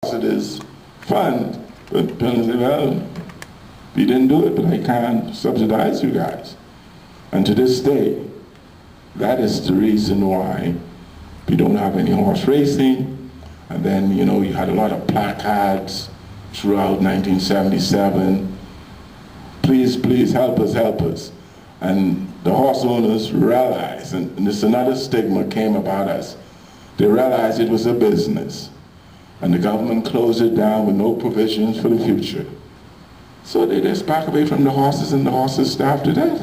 ambassadors fund, but Penn said, well, we didn't do it, but I can't subsidize you guys. And to this day, that is the reason why we don't have any horse racing. And then, you know, you had a lot of placards throughout 1977. Please, please help us, help us. And the horse owners realized, and this another stigma came about us, they realized it was a business. And the government closed it down with no provisions for the future. So they just back away from the horses, and the horses starved to death.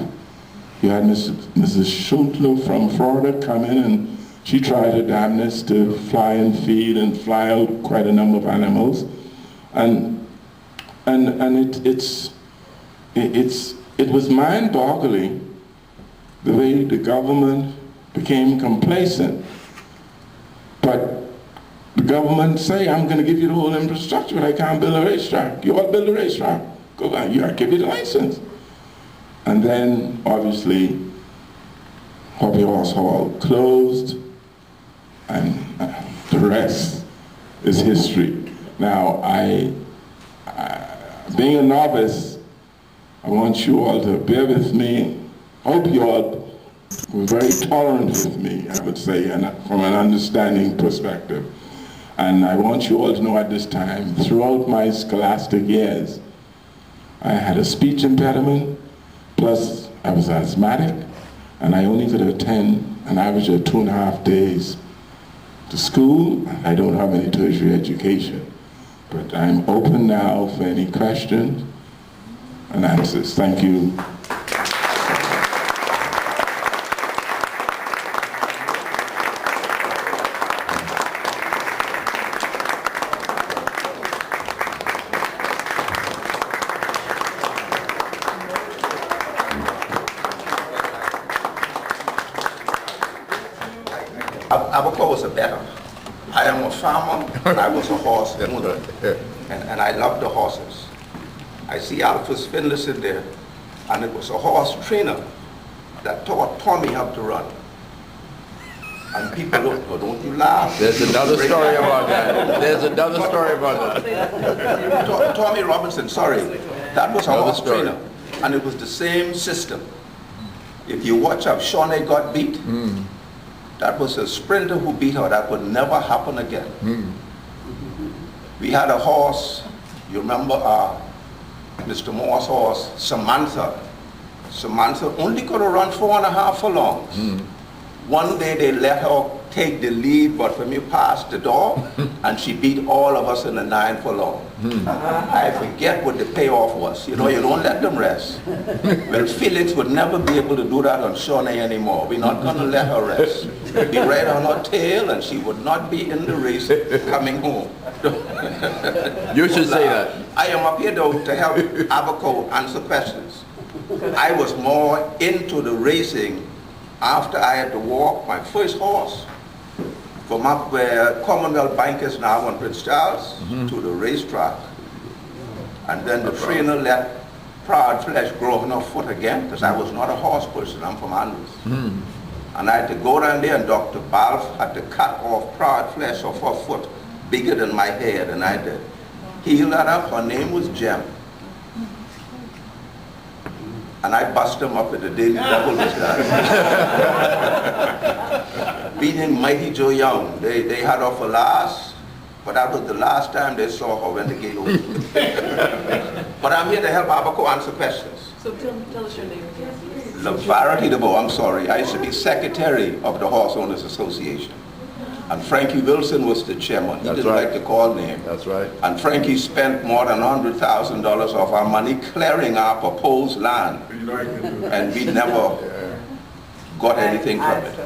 You had Mrs. Schuntler from Florida come in, and she tried her damnedest to fly and feed and fly out quite a number of animals. And it was mind-boggling the way the government became complacent. But the government say, I'm going to give you the whole infrastructure, but I can't build a racetrack. You all build a racetrack. Go on, you got to give you the license. And then, obviously, Hobby Horse Hall closed, and the rest is history. Now, being a novice, I want you all to bear with me. I hope you all were very tolerant with me, I would say, and from an understanding perspective. And I want you all to know at this time, throughout my scholastic years, I had a speech impediment, plus I was asthmatic, and I only could attend an average of 2.5 days to school. I don't have any tertiary education. But I'm open now for any questions and answers. Thank you. Abaco was a better. I am a farmer, and I was a horse owner, and I love the horses. I see Alphys Finlayson there, and it was a horse trainer that taught Tommy how to run. And people don't you laugh? There's another story about that. There's another story about that. Tommy Robinson, sorry. That was a Another horse story. trainer, and it was the same system. If you watch how Shawnee got beat, that was a sprinter who beat her. That would never happen again. We had a horse, you remember Mr. Moore's horse, Samantha. Samantha only could have run 4.5 furlongs. One day they let her take the lead, but when we passed the door, and she beat all of us in the 9 furlong. I forget what the payoff was. You know, you don't let them rest. Well, Felix would never be able to do that on Shawnee anymore. We're not going to let her rest. Be right on her tail, and she would not be in the race coming home. You should say that. I am up here though to help Abaco answer questions. I was more into the racing after I had to walk my first horse from up where Commonwealth Bank is now on Prince Charles to the racetrack. And then the trainer let Proud Flesh grow on her foot again, because I was not a horse person, I'm from Andrews. And I had to go down there, and Dr. Balf had to cut off Proud Flesh off her foot bigger than my head, and I had to heal that up. Her name was Jem. And I bust them up at the Daily Double with that. Beating Mighty Joe Young. They had her for last, but that was the last time they saw her when the gate opened. But I'm here to help Abaco answer questions. So tell us your name again. LaVarity DeVoe, I'm sorry. I used to be secretary of the Horse Owners Association. And Frankie Wilson was the chairman. He That's didn't right. like to call name. That's right. And Frankie spent more than $100,000 of our money clearing our proposed land. And we never got anything from it.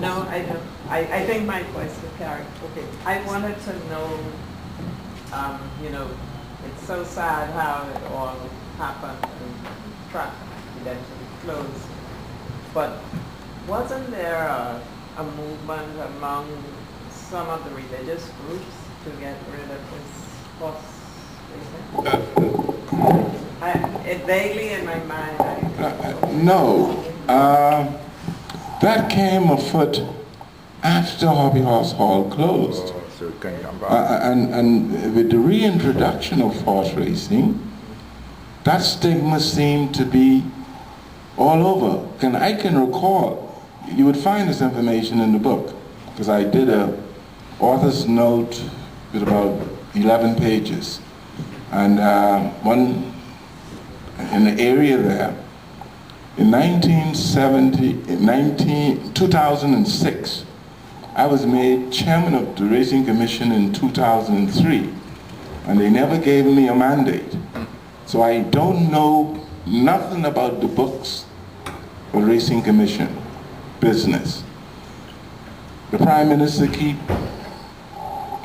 No, I don't. I think my question carried. Okay. I wanted to know, you know, it's so sad how it all happened and track eventually closed. But wasn't there a movement among some of the religious groups to get rid of this horse racing? It vaguely in my mind. No. That came afoot after Hobby Horse Hall closed. Oh, so it can come back. And with the reintroduction of horse racing, that stigma seemed to be all over. I can recall, you would find this information in the book, because I did a author's note with about 11 pages. And one in the area there, in 2006, I was made chairman of the Racing Commission in 2003, and they never gave me a mandate. So I don't know nothing about the books or Racing Commission business. The Prime Minister keep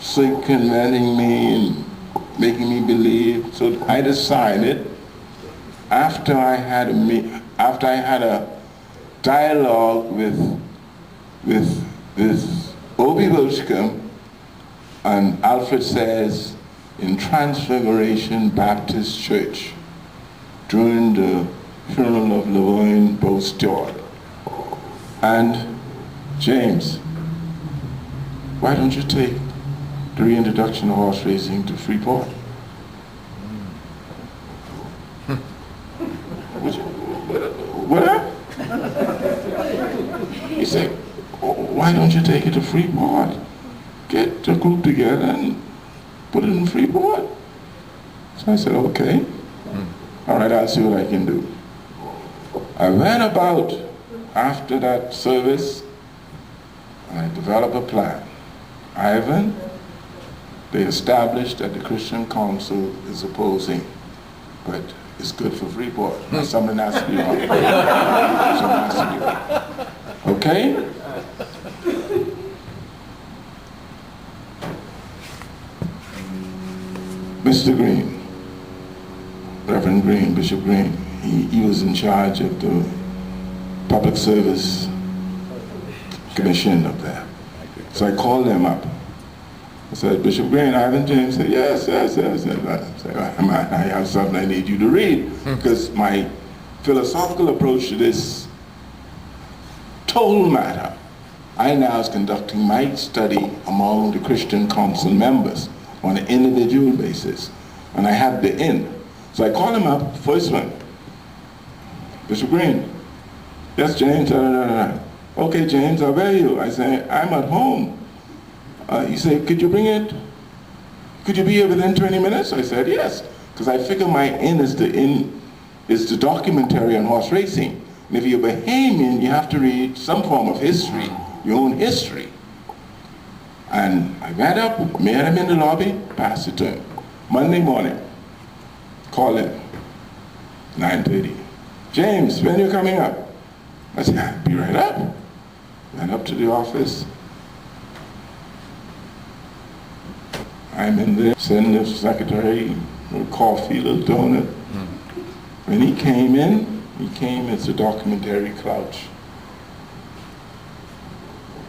circumventing me and making me believe. So I decided, after I had a dialogue with Obi Wilchcombe and Alfred Sayers in Transfiguration Baptist Church during the funeral of Lavoine Bow-Stewart. And James, why don't you take the reintroduction of horse racing to Freeport? What? He said, why don't you take it to Freeport? Get the group together and put it in Freeport. So I said, okay. All right, I'll see what I can do. I went about after that service, and I developed a plan. Ivan, they established that the Christian Council is opposing, but it's good for Freeport. Something has to be on. Something has to be on. Okay? Mr. Green, Reverend Green, Bishop Green, he was in charge of the Public Service Commission up there. So I called them up. I said, Bishop Green, Ivan James said, yes. I said, I have something I need you to read, because my philosophical approach to this total matter, I now is conducting my study among the Christian Council members on an individual basis, and I have the in. So I call him up, first one, Bishop Green. Yes, James. Okay, James, where are you? I say, I'm at home. He said, could you bring it? Could you be here within 20 minutes? I said, yes, because I figure my in is the documentary on horse racing. And if you're Bahamian, you have to read some form of history, your own history. And I got up, met him in the lobby, passed it to him. Monday morning, call him, 9:30. James, when are you coming up? I said, I'll be right up. Went up to the office. I'm in there, send the secretary a coffee, a little donut. When he came in as a documentary crouch.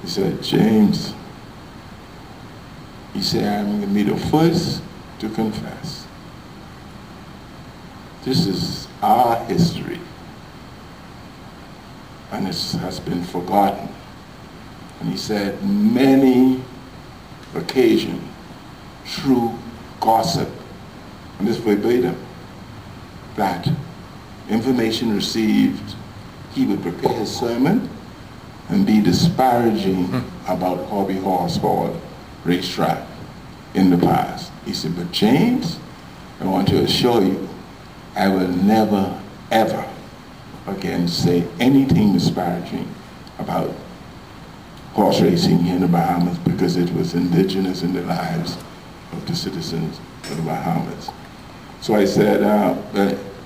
He said, James, he said, I'm going to be the first to confess. This is our history, and it has been forgotten. And he said, many occasions, through gossip, and this verbatim, that information received, he would prepare his sermon and be disparaging about Hobby Horse Hall racetrack in the past. He said, but James, I want to assure you, I will never, ever again say anything disparaging about horse racing here in the Bahamas, because it was indigenous in the lives of the citizens of the Bahamas. So I said,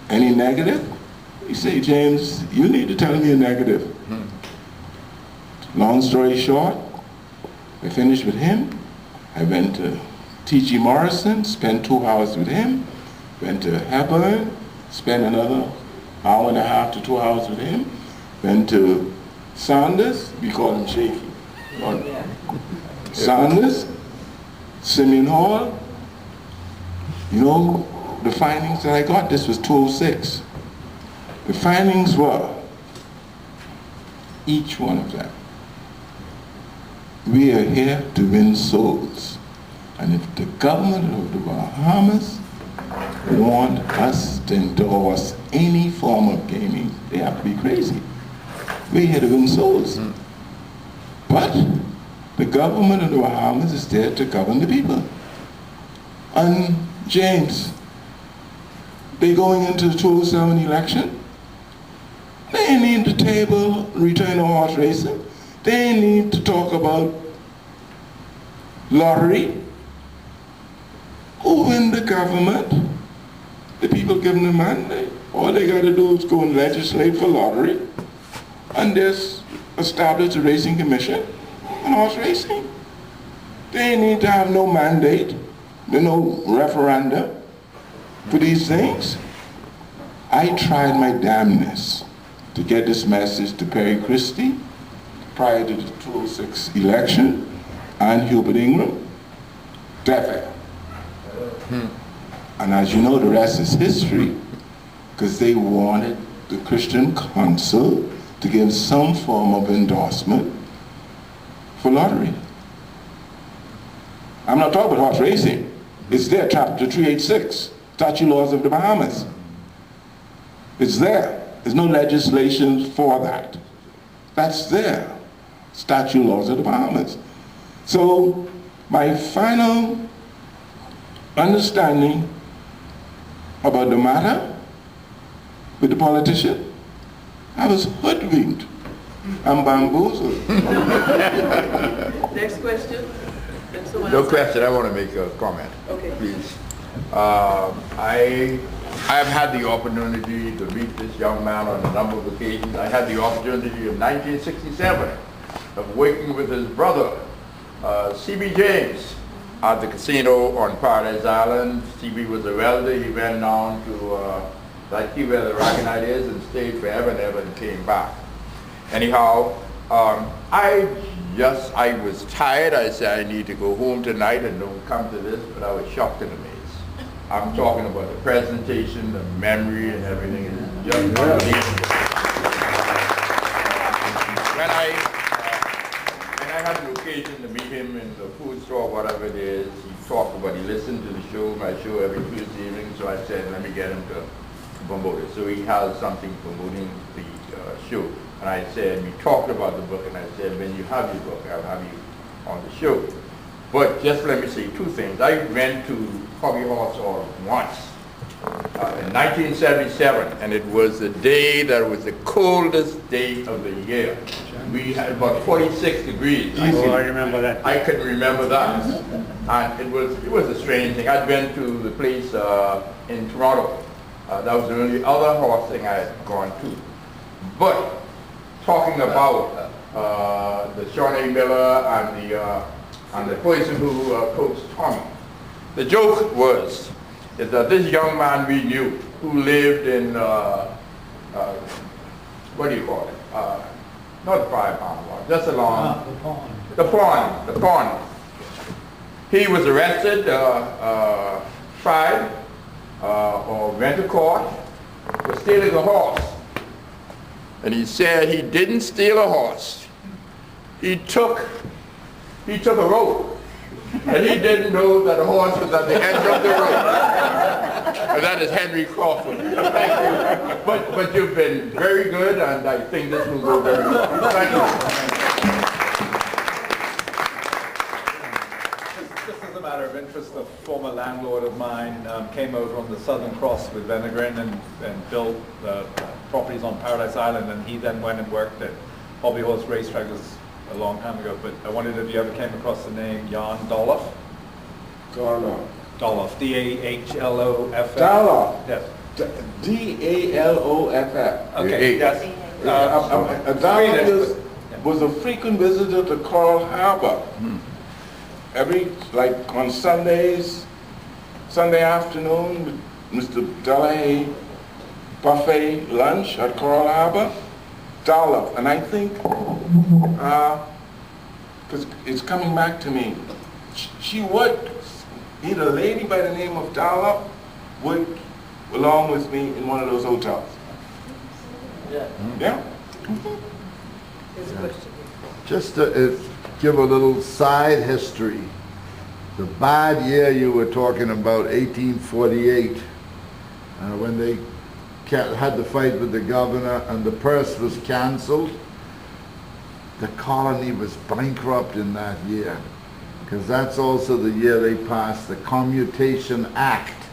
any negative? He said, James, you need to tell me a negative. Long story short, I finished with him. I went to T.G. Morrison, spent 2 hours with him. Went to Hepburn, spent another hour and a half to 2 hours with him. Went to Saunders, we call him Shaky. Saunders, Simeon Hall. You know, the findings that I got, this was 2006. The findings were each one of them. We are here to win souls. And if the government of the Bahamas want us to endorse any form of gaming, they have to be crazy. We're here to win souls. But the government of the Bahamas is there to govern the people. And James, they're going into the 2007 election. They need to table return of horse racing. They need to talk about lottery. Who in the government? The people give them the mandate. All they got to do is go and legislate for lottery and just establish a racing commission on horse racing. They need to have no mandate, no referenda for these things. I tried my damnness to get this message to Perry Christie prior to the 2006 election and Hubert Ingram. Deaf. And as you know, the rest is history, because they wanted the Christian Council to give some form of endorsement for lottery. I'm not talking about horse racing. It's there, chapter 386, statute laws of the Bahamas. It's there. There's no legislation for that. That's there, statute laws of the Bahamas. So my final understanding about the matter with the politician, I was hoodwinked and bamboozled. Next question. No question, I want to make a comment. Okay. Please. I've had the opportunity to meet this young man on a number of occasions. I had the opportunity in 1967 of working with his brother, C.B. James, at the casino on Paradise Island. C.B. was a welder. He went down to like where the Raconite is and stayed forever and ever and came back. Anyhow, I was tired. I said I need to go home tonight and don't come to this, but I was shocked and amazed. I'm talking about the presentation, the memory, and everything. It's just unbelievable. When I had the occasion to meet him in the food store, whatever it is, he talked about, he listened to the show, my show every Tuesday evening, so I said, let me get him to promote it. So he has something promoting the show. And I said, we talked about the book, and I said, when you have your book, I'll have you on the show. But just let me say two things. I went to Hobby Horse once in 1977, and it was the day that was the coldest day of the year. We had about 46 degrees. I remember that. I can remember that. And it was a strange thing. I'd been to the place in Toronto. That was the only other horse thing I had gone to. But talking about the Shawnee Miller and the person who coached Tommy, the joke was is that this young man we knew who lived in what do you call it? Not the 5 pound one, just along the pond. He was arrested, tried, or went to court for stealing a horse. And he said he didn't steal a horse. He took a rope, and he didn't know that the horse was at the end of the rope. And that is Henry Crawford. Thank you. But you've been very good, and I think this will go very well. Thank you. Just as a matter of interest, a former landlord of mine came over on the Southern Cross with Venegrin and built properties on Paradise Island, and he then went and worked at Hobby Horse Racetrack. This was a long time ago, but I wondered if you ever came across the name Jan Doloff. Doloff, D-A-H-L-O-F-F. Doloff. Yes. D-A-L-O-F-F. Okay, yes. Doloff was a frequent visitor to Coral Harbor. Every, like on Sunday afternoon, Mr. Delahaye buffet lunch at Coral Harbor, Doloff. And I think, because it's coming back to me, she would, a lady by the name of Doloff would, along with me in one of those hotels. Yeah. Yeah? There's a question. Just to give a little side history, the bad year you were talking about, 1848, when they had the fight with the governor and the purse was canceled, the colony was bankrupt in that year, because that's also the year they passed the Commutation Act,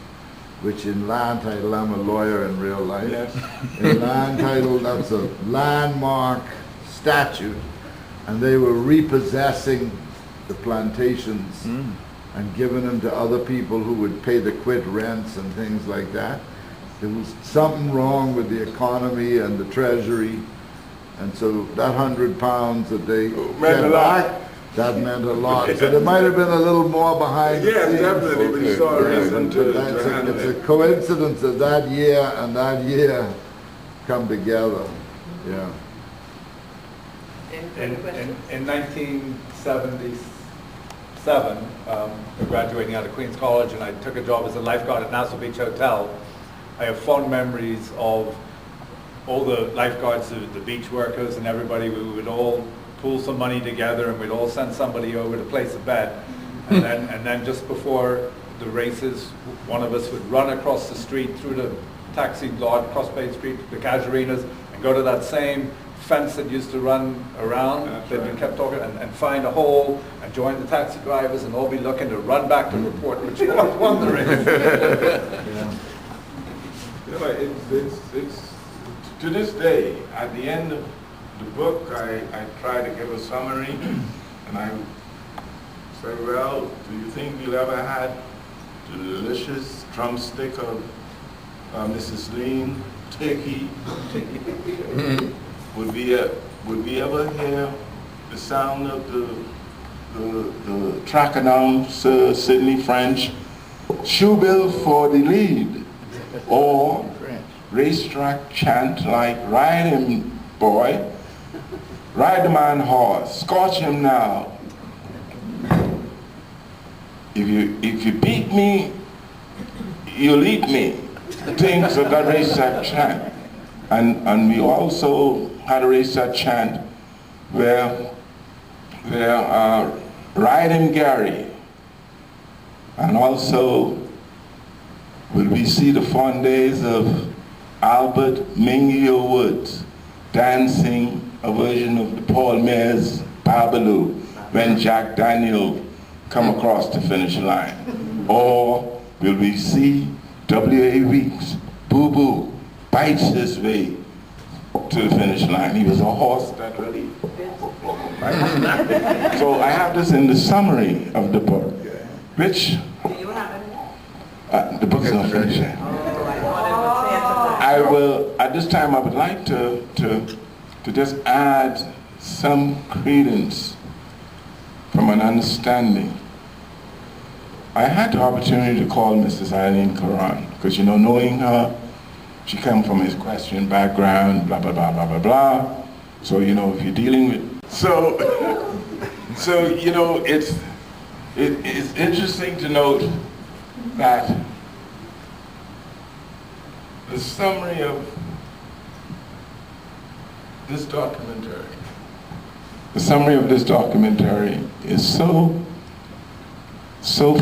which in land title, I'm a lawyer in real life. Yes. In land title, that's a landmark statute, and they were repossessing the plantations and giving them to other people who would pay the quit rents and things like that. There was something wrong with the economy and the treasury, and so that £100 that they Meant a lot. back, that meant a lot. So there might have been a little more behind the Yes, scenes. definitely, but you saw a reason But to that's handle it's a it. coincidence that that year and that year come together. Yeah. Any further questions? In 1977, graduating out of Queens College, and I took a job as a lifeguard at Nassau Beach Hotel. I have fond memories of all the lifeguards, the beach workers and everybody. We would all pool some money together and we'd all send somebody over to place a bet. And then just before the races, one of us would run across the street through the taxi lot, cross Bay Street, the Casuarinas, and go to that same fence that used to run around, that we kept talking, and find a hole and join the taxi drivers and all be looking to run back to report which one won the race. You know, it's to this day, at the end of the book, I try to give a summary, and I say, well, do you think we'll ever had the delicious drumstick of Mrs. Lean turkey? Would we ever hear the sound of the track announcer Sidney French, shoebill for the lead, or racetrack chant like ride him, boy, ride the man horse, scorch him now. If you beat me, you'll eat me. Things of that racetrack chant. And we also had a racetrack chant where ride him Gary. And also will we see the fond days of Albert Mingio Woods dancing a version of the Paul Mayer's Babalu when Jack Daniel come across the finish line? Or will we see W.A. Weeks, Boo Boo, bites his way to the finish line? He was a horse that really... So I have this in the summary of the book, which... Do you have it? the book's not finished yet. I will, at this time, I would like to just add some credence from an understanding. I had the opportunity to call Mrs. Eileen Karan, because, you know, knowing her, she came from his equestrian background, blah, blah, blah, blah, blah, blah. So, you know, if you're dealing with... So, you know, it's interesting to note that the summary of this documentary is so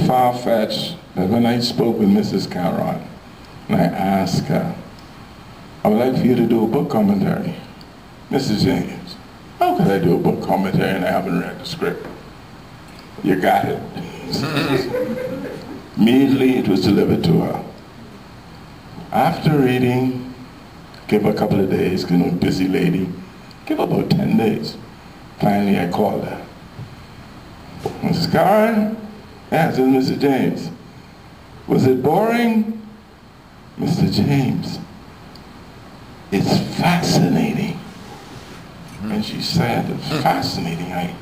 far-fetched that when I spoke with Mrs. Caron and I asked her, I would like for you to do a book commentary. Mrs. James, how could I do a book commentary and I haven't read the script? You got it. Immediately it was delivered to her. After reading, give her a couple of days, you know, busy lady, give her about 10 days. Finally, I called her. Mrs. Karen? Yes, it's Mrs. James. Was it boring? Mr. James, it's fascinating. And she said, it's fascinating. I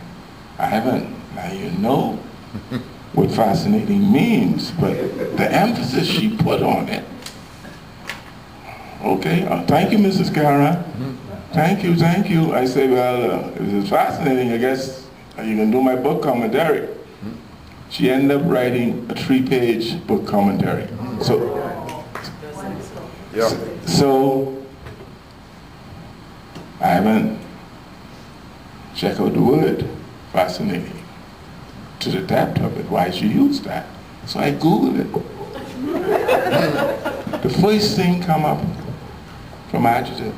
haven't, now you know what fascinating means, but the emphasis she put on it. Okay, thank you, Mrs. Kara. Thank you. I say, well, it was fascinating. I guess you can do my book commentary. She ended up writing a 3-page book commentary. So I haven't check out the word fascinating to the depth of it, why she used that. So I Googled it. The first thing come up from adjective,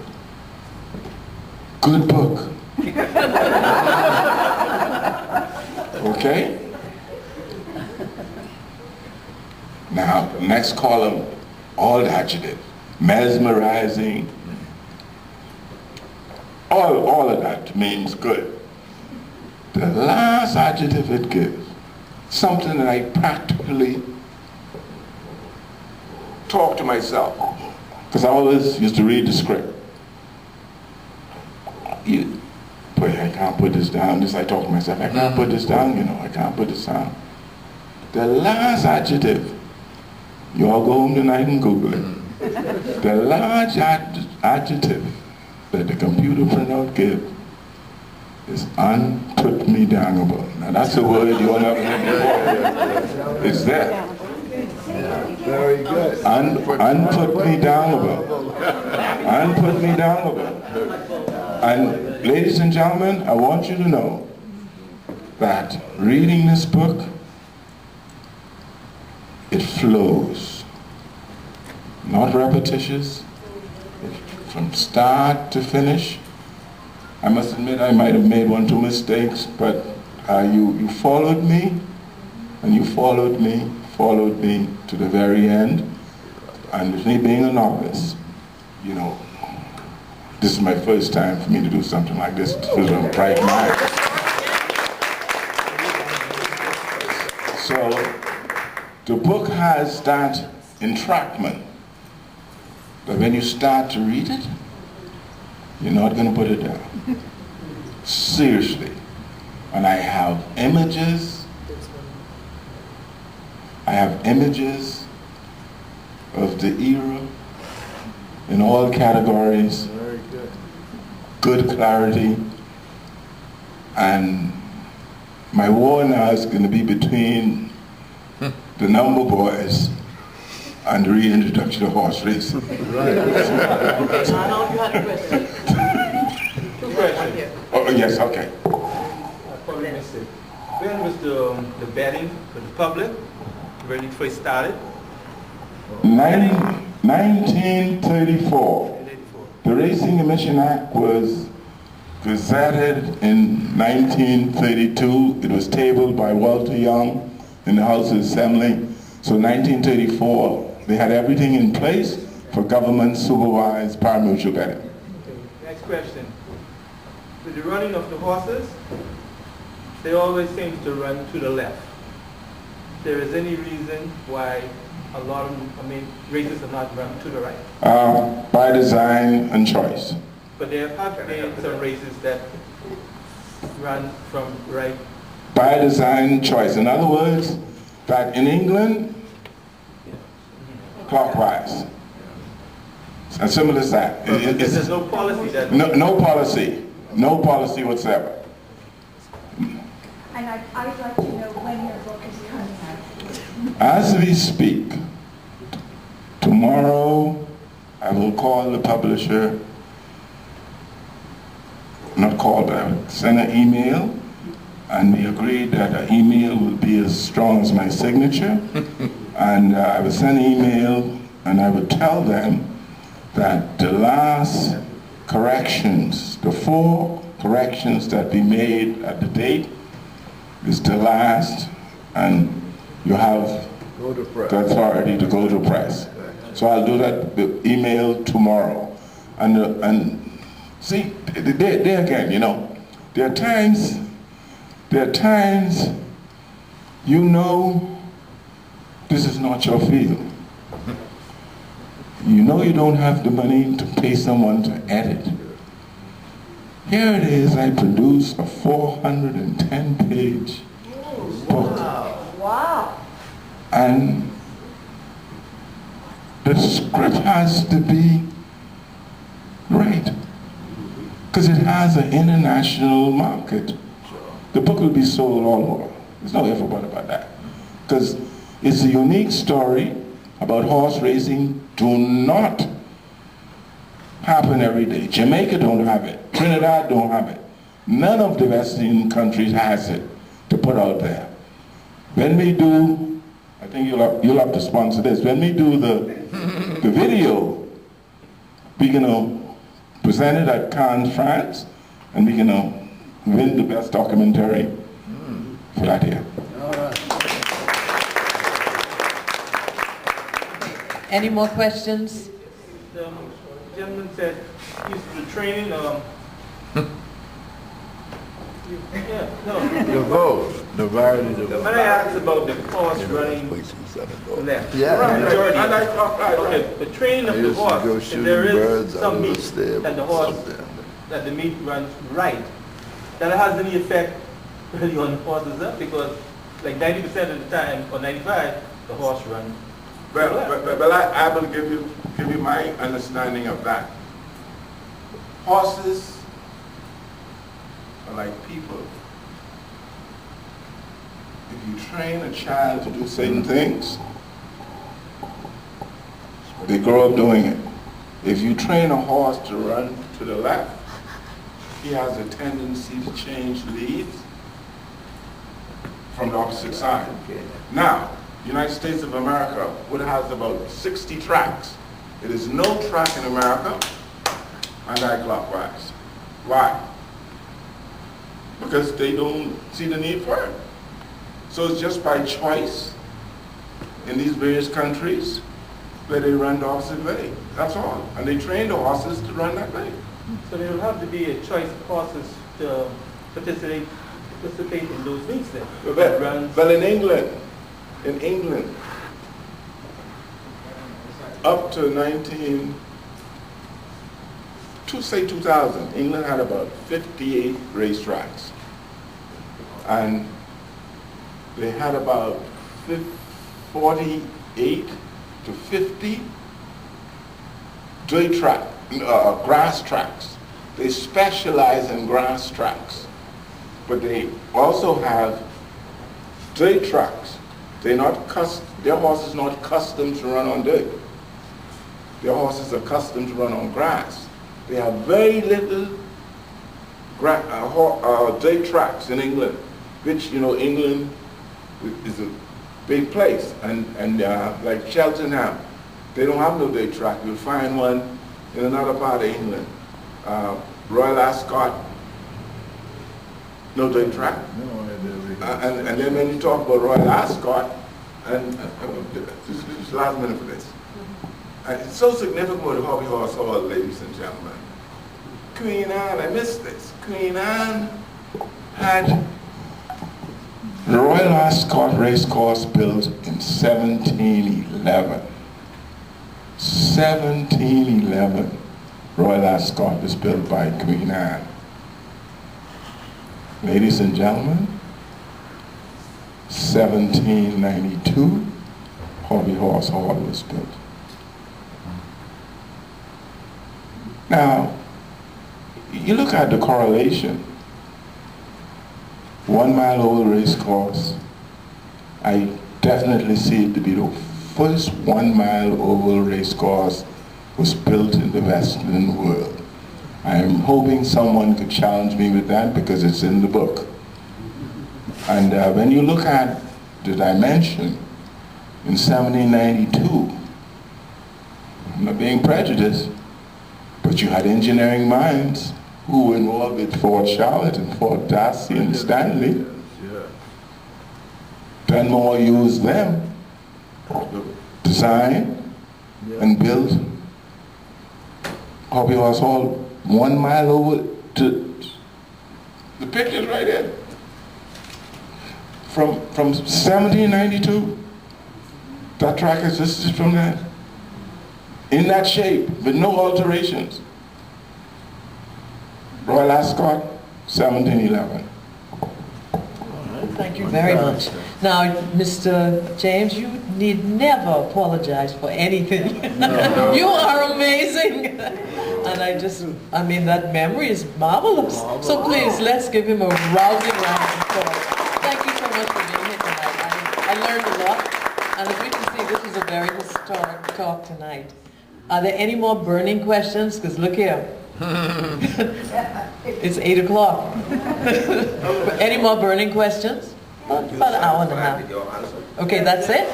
good book. Okay? Now, next column, all adjective, mesmerizing. All of that means good. The last adjective it gives, something that I practically talk to myself, because I always used to read the script. Boy, I can't put this down. This I talk to myself. I can't put this down, you know. I can't put this down. The last adjective, you all go home tonight and Google it. The last adjective that the computer printout gives is unput-me-downable. Now that's a word you all never heard before. It's there. Very good. Unput-me-downable. Unput-me-downable. And ladies and gentlemen, I want you to know that reading this book, it flows. Not repetitious. From start to finish. I must admit I might have made 1 or 2 mistakes, but you followed me, and you followed me to the very end. And with me being a novice, you know, this is my first time for me to do something like this with a bright mind. So the book has that entrapment that when you start to read it, you're not going to put it down. Seriously. And I have images. I have images of the era in all categories. Very good. Good clarity. And my war now is going to be between the number boys and the reintroduction of horse racing. Oh, yes, okay. I probably missed it. When was the betting for the public when it first started? 1934. The Racing Emission Act was gazetted in 1932. It was tabled by Walter Young in the House of Assembly. So 1934, they had everything in place for government-supervised pari-mutuel betting. Okay. Next question. With the running of the horses, they always seem to run to the left. If there is any reason why a lot of them, races are not run to the right? By design and choice. But there have been some races that run from right. By design and choice. In other words, that in England, clockwise. As simple as that. There's no policy that... No policy. No policy whatsoever. And I'd like to know when your book is coming out. As we speak, tomorrow I will call the publisher, not call, but I will send an email, and we agreed that the email will be as strong as my signature. And I will send an email and I will tell them that the last corrections, the 4 corrections that we made at the date is the last, and you have the authority to go to press. So I'll do that, the email tomorrow. And see, there again, you know, there are times, you know, this is not your field. You know you don't have the money to pay someone to edit. Here it is, I produce a 410-page book. Wow. And the script has to be right, because it has an international market. The book will be sold all over. There's no ifs or buts about that. Because it's a unique story about horse racing. Do not happen every day. Jamaica don't have it. Trinidad don't have it. None of the Western countries has it to put out there. When we do, I think you'll have to sponsor this. When we do the video, we're gonna present it at Cannes, France, and we're gonna win the best documentary for that year. Any more questions? The gentleman said the training, yeah, no. The vote, the variety of. When I asked about the cost running left. Yeah. Majority. I like Okay, the training of I the used to go horse, if shooting there is birds out some of the meat stable that the horse, somewhere. that the meat runs right, that has any effect really on the horses up, because like 90% of the time, or 95, the horse runs. But I will give you my understanding of that. Horses are like people. If you train a child to do certain things, they grow up doing it. If you train a horse to run to the left, he has a tendency to change leads from the opposite side. Now, the United States of America would have about 60 tracks. There is no track in America anti-clockwise. Why? Because they don't see the need for it. So it's just by choice in these various countries where they run the opposite way. That's all. And they train the horses to run that way. So there will have to be a choice of horses to participate in those meets then. That runs. But in England, up to 2000, England had about 58 racetracks. And they had about 48 to 50 grass tracks. They specialize in grass tracks. But they also have dirt tracks. Their horses are not accustomed to run on dirt. Their horses are accustomed to run on grass. They have very little dirt tracks in England, which, England is a big place. And like Cheltenham, they don't have no dirt track. You'll find one in another part of England. Royal Ascot, no dirt track. And then when you talk about Royal Ascot, and just last minute for this. It's so significant with the Hobby Horse Hall, ladies and gentlemen. Queen Anne, I missed this. Queen Anne had the Royal Ascot Racecourse built in 1711. 1711, Royal Ascot was built by Queen Anne. Ladies and gentlemen, 1792, Hobby Horse Hall was built. Now, you look at the correlation. 1 mile oval race course, I definitely see it to be the first 1 mile oval race course was built in the Western world. I am hoping someone could challenge me with that because it's in the book. And when you look at the dimension in 1792, I'm not being prejudiced, but you had engineering minds who were involved with Fort Charlotte and Fort Darcy and Stanley. Dunmore used them to design and build Hobby Horse Hall 1 mile over to the picture's right there. From 1792, that track existed from that. In that shape, with no alterations. Royal Ascot, 1711. Thank you very much. Now, Mr. James, you need never apologize for anything. You are amazing. And I mean, that memory is marvelous. So please, let's give him a rousing round of applause. Thank you so much for being here tonight. I learned a lot. And as we can see, this is a very historic talk tonight. Are there any more burning questions? Because look here. It's 8 o'clock. Any more burning questions? About an hour and a half. Okay, that's it.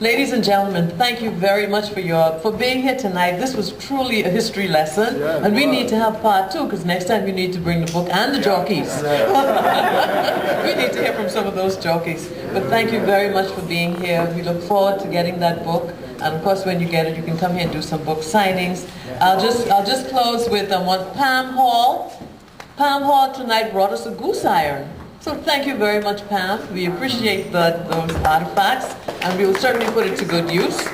Ladies and gentlemen, thank you very much for being here tonight. This was truly a history lesson, and we need to have part 2, because next time we need to bring the book and the jockeys. We need to hear from some of those jockeys. But thank you very much for being here. We look forward to getting that book, and of course, when you get it, you can come here and do some book signings. I'll just close with one. Pam Hall. Pam Hall tonight brought us a goose iron. So thank you very much, Pam. We appreciate those artifacts, and we will certainly put it to good use.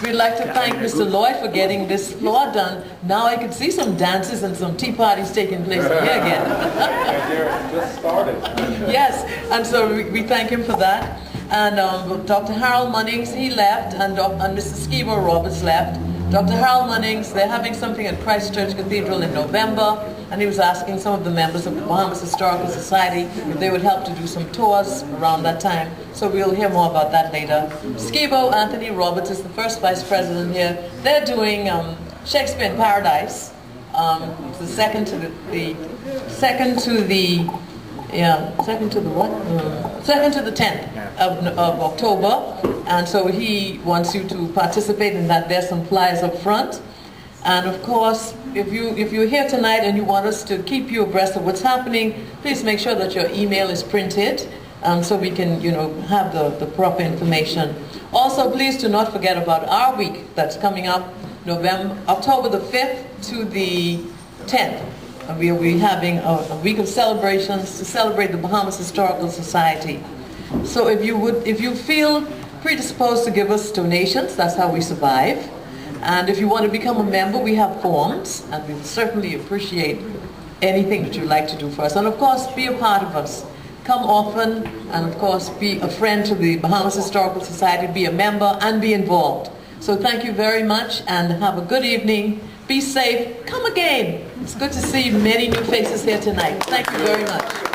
We'd like to thank Mr. Lloyd for getting this floor done. Now I can see some dances and some tea parties taking place here again. Just started. Yes, and so we thank him for that. And Dr. Harold Munnings, he left, and Mr. Skibo Roberts left. Dr. Harold Munnings, they're having something at Christ Church Cathedral in November, and he was asking some of the members of the Bahamas Historical Society if they would help to do some tours around that time. So we'll hear more about that later. Skibo Anthony Roberts is the first vice president here. They're doing Shakespeare in Paradise. The second to the second to the 10th of October, and so he wants you to participate in that. There's some flyers up front, and of course, if you're here tonight and you want us to keep you abreast of what's happening, please make sure that your email is printed, so we can have the proper information. Also, please do not forget about our week that's coming up, October the 5th to the 10th. We'll be having a week of celebrations to celebrate the Bahamas Historical Society. So if you feel predisposed to give us donations, that's how we survive. And if you want to become a member, we have forms, and we certainly appreciate anything that you'd like to do for us. And of course, be a part of us. Come often, and of course, be a friend to the Bahamas Historical Society, be a member, and be involved. So thank you very much, and have a good evening. Be safe. Come again. It's good to see many new faces here tonight. Thank you very much.